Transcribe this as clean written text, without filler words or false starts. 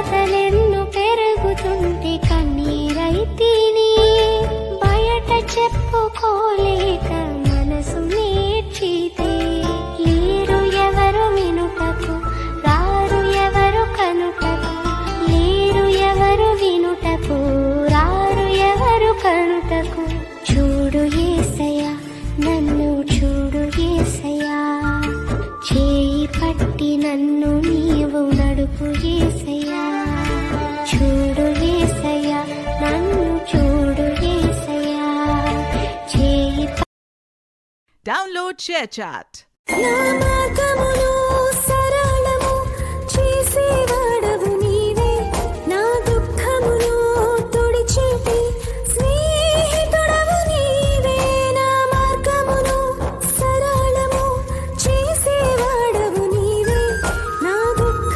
కలతలెన్ను పెరుగుతుంటే కన్నీరైతిని బయట చెప్పుకోలేక మనసు నేర్చితే లేరు ఎవరు వినుటకు రారు ఎవరు కనుటకు లేరు ఎవరు వినుటకు రారు ఎవరు కనుటకు చూడు యేసయ్యా నన్ను చూడు యేసయ్యా చేయి పట్టి నన్ను నీవు నడుపు యేసయ్యా చూడు యేసయ్యా నన్ను చూడు యేసయ్యా చేయి Download ShareChat. నా మార్గమును